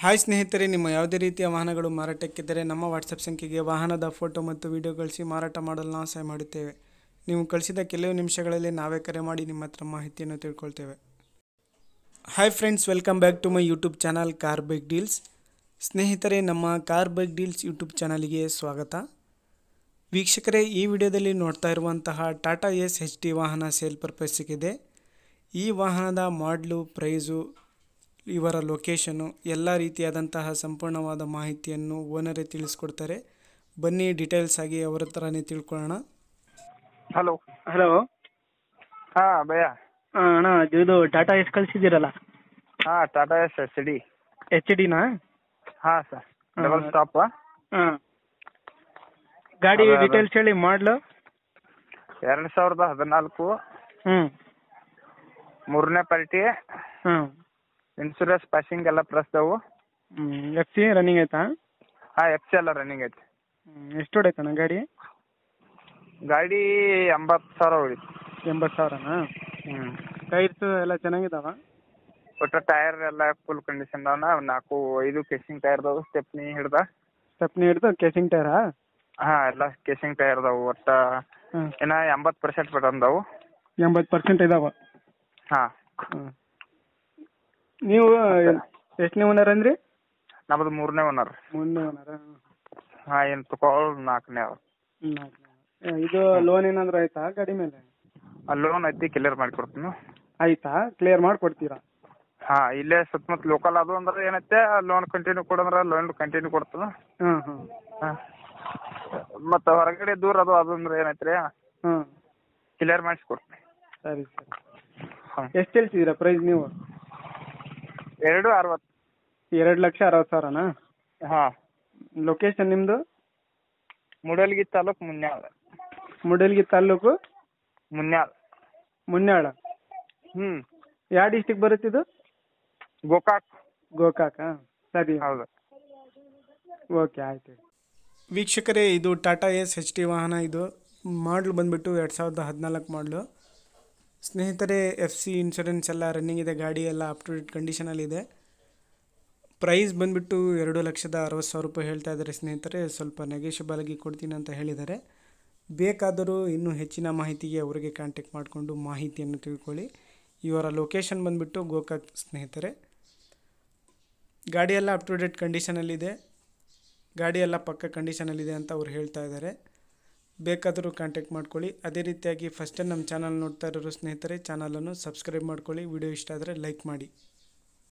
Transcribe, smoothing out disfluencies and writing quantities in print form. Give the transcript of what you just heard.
Hi ಸ್ನೇಹಿತರೆ, ನಿಮ್ಮ ಯಾವುದೇ ರೀತಿಯ ವಾಹನಗಳು ಮಾರಾಟಕ್ಕಿದ್ದರೆ ನಮ್ಮ ವಾಟ್ಸಪ್ ಸಂಖ್ಯೆಗೆ ವಾಹನದ ಫೋಟೋ ಮತ್ತು ವಿಡಿಯೋ ಕಳಿಸಿ ಮಾರಾಟ ಮಾಡಲು ನಾವು ಸಹಾಯ ಮಾಡುತ್ತೇವೆ. ನೀವು ಕಳಿಸಿದ ಕೆಲವು ನಿಮಿಷಗಳಲ್ಲಿ ನಾವೇ ಕರೆ ಮಾಡಿ ನಿಮ್ಮ ಹತ್ರ ಮಾಹಿತಿಯನ್ನು ತಿಳ್ಕೊಳ್ತೇವೆ. Hi friends, welcome back to my YouTube channel car bike deals. ಸ್ನೇಹಿತರೆ, ನಮ್ಮ ಕಾರ್ ಬೈಕ್ ಡೀಲ್ಸ್ ಯೂಟ್ಯೂಬ್ ಚಾನಲ್ಗೆ ಸ್ವಾಗತ. ವೀಕ್ಷಕರೇ, ಈ ವಿಡಿಯೋದಲ್ಲಿ ನೋಡ್ತಾ ಇರುವಂತಹ ಟಾಟಾ ಎಸ್ HT ವಾಹನ ಸೇಲ್ ಪರ್ಪಸ್ಸಿಗಿದೆ. ಈ ವಾಹನದ ಮಾಡಲು, ಪ್ರೈಸು, ಇವರ ಲೊಕೇಶನು ಎಲ್ಲ ರೀತಿಯಾದಂತಹ ಸಂಪೂರ್ಣವಾದ ಮಾಹಿತಿಯನ್ನು ಓನರೇ ತಿಳಿಸ್ಕೊಡ್ತಾರೆ. ಬನ್ನಿ ಡೀಟೇಲ್ಸ್ ಆಗಿ ಅವರ ಹತ್ರನೇ ತಿಳ್ಕೊಳ್ಳೋಣ. Hello hello. ಹಾಂ ಭಯ್ಯ. ಅಣ್ಣ, ಇದು ಟಾಟಾ ಎಸ್ ಕಳಿಸಿದ್ದೀರಲ್ಲ? ಹಾಂ, ಟಾಟಾ ಎಸ್ HD. HDನಾ? ಹಾಂ ಸರ್, ಡಬಲ್ ಸ್ಟಾಪ್. ಹಾಂ, ಗಾಡಿ ಡೀಟೇಲ್ಸ್ ಹೇಳಿ. ಮಾಡಲು 2014. ಮೂರನೇ ಪಾರ್ಟಿ. ಇನ್ಶೂರೆನ್ಸ್ ಪಾಸಿಂಗ್ ಎಲ್ಲ ಪ್ರೆಸ್ದವು. FC ರನ್ನಿಂಗ್ ಆಯ್ತಾ? ಹಾಂ, FC ಎಲ್ಲ ರನ್ನಿಂಗ್ ಐತಿ. ಎಷ್ಟು ಹೊಡೈತಣ್ಣ ಗಾಡಿ? ಗಾಡಿ 80,000 ಹೊಡಿತು. 80,000ನಾ? ಟೈರ್ಸ್ ಎಲ್ಲ ಚೆನ್ನಾಗಿದಾವ? ಒಟ್ಟು ಟೈರ್ ಎಲ್ಲ ಫುಲ್ ಕಂಡೀಷನ್ ಅದಾವನ. 4-5 ಕೇಸಿಂಗ್ ಟೈರ್ ಅದಾವು. ಸ್ಟೆಪ್ನಿ ಹಿಡ್ದು ಕೇಸಿಂಗ್ ಟೈರಾ? ಹಾಂ, ಎಲ್ಲ ಕೇಸಿಂಗ್ ಟೈರ್ ಅದಾವು. ಒಟ್ಟು ಇನ್ನ 80% ಬಿಟ್ಟಂದವು. 80% ಇದಾವ? ಹಾಂ. ನೀವು ಎಷ್ಟನೇ ಓನರ್ ಅಂದ್ರಿ? ನಮ್ಮದು 3ನೇ ಓನರ್. 3ನೇ ಓನರ್? ಹಾಂ, ಏನು ತಗೊಳ್ಳೋದು 4ನೇ ಅವ್ರು. ಇದು ಲೋನ್ ಏನಾದ್ರು ಆಯ್ತಾ ಗಾಡಿ ಮೇಲೆ? ಲೋನ್ ಐತಿ, ಕ್ಲಿಯರ್ ಮಾಡಿಕೊಡ್ತೀನಿ. ಆಯ್ತಾ? ಕ್ಲಿಯರ್ ಮಾಡಿಕೊಡ್ತೀರಾ? ಹಾಂ, ಇಲ್ಲೇ ಸುತ್ತಮುತ್ತ ಲೋಕಲ್ ಅದು ಅಂದ್ರೆ ಏನೈತೆ, ಲೋನ್ ಕಂಟಿನ್ಯೂ ಕೊಡಂದ್ರೆ ಲೋನ್ ಕಂಟಿನ್ಯೂ ಕೊಡ್ತದೆ. ಹಾಂ, ಮತ್ತು ಹೊರಗಡೆ ದೂರ ಅದು ಅಂದ್ರೆ ಏನೈತೆ ರೀ, ಕ್ಲಿಯರ್ ಮಾಡಿಸ್ಕೊಡ್ತೀನಿ. ಸರಿ ಸರಿ. ಹಾಂ, ಎಷ್ಟು ಹೇಳ್ತಿದ್ದೀರಾ ಪ್ರೈಸ್ ನೀವು? 2,60,000. 2,60,000ನಾ? ಹಾಂ. ಲೊಕೇಶನ್ ನಿಮ್ಮದು? ಮೂಡಲಗಿ ತಾಲೂಕು, ಮುನ್ಯಾಳ. ಮೂಡಲಗಿ ತಾಲೂಕು, ಮುನ್ಯಾಳ. ಯಾವ ಡಿಸ್ಟಿಕ್ ಬರುತ್ತಿದ್ದು? ಗೋಕಾಕ. ಸರಿ, ಹೌದು. ಓಕೆ, ಆಯ್ತು. ವೀಕ್ಷಕರೇ, ಇದು ಟಾಟಾ ಎಸ್ HT ವಾಹನ. ಇದು ಮಾಡಲು ಬಂದುಬಿಟ್ಟು 2014 ಮಾಡಲು. ಸ್ನೇಹಿತರೆ, FC ಇನ್ಶೂರೆನ್ಸ್ ಎಲ್ಲ ರನ್ನಿಂಗ್ ಇದೆ. ಗಾಡಿ ಎಲ್ಲ ಅಪ್ ಟು ಡೇಟ್ ಕಂಡೀಷನಲ್ಲಿದೆ. ಪ್ರೈಸ್ ಬಂದುಬಿಟ್ಟು 2,60,000 ರೂಪಾಯಿ ಹೇಳ್ತಾ ಇದ್ದಾರೆ ಸ್ನೇಹಿತರೆ. ಸ್ವಲ್ಪ ನೆಗೆಷಿಬಲ್ ಆಗಿ ಕೊಡ್ತೀನಿ ಅಂತ ಹೇಳಿದ್ದಾರೆ. ಬೇಕಾದರೂ ಇನ್ನೂ ಹೆಚ್ಚಿನ ಮಾಹಿತಿಗೆ ಅವರಿಗೆ ಕಾಂಟ್ಯಾಕ್ಟ್ ಮಾಡಿಕೊಂಡು ಮಾಹಿತಿಯನ್ನು ತಿಳ್ಕೊಳ್ಳಿ. ಇವರ ಲೊಕೇಶನ್ ಬಂದುಬಿಟ್ಟು ಗೋಕಾಕ್ ಸ್ನೇಹಿತರೆ. ಗಾಡಿ ಎಲ್ಲ ಅಪ್ ಟು ಡೇಟ್ ಕಂಡೀಷನಲ್ಲಿದೆ. ಗಾಡಿ ಎಲ್ಲ ಪಕ್ಕ ಕಂಡೀಷನಲ್ಲಿದೆ ಅಂತ ಅವ್ರು ಹೇಳ್ತಾ ಇದ್ದಾರೆ. ಬೇಕಾದರೂ ಕಾಂಟ್ಯಾಕ್ಟ್ ಮಾಡ್ಕೊಳ್ಳಿ. ಅದೇ ರೀತಿಯಾಗಿ ಫಸ್ಟ್ ಟೈಮ್ ನಮ್ಮ ಚಾನಲ್ ನೋಡ್ತಾ ಇರೋರು ಸ್ನೇಹಿತರೆ, ಚಾನಲನ್ನು ಸಬ್ಸ್ಕ್ರೈಬ್ ಮಾಡ್ಕೊಳ್ಳಿ. ವಿಡಿಯೋ ಇಷ್ಟ ಆದರೆ ಲೈಕ್ ಮಾಡಿ.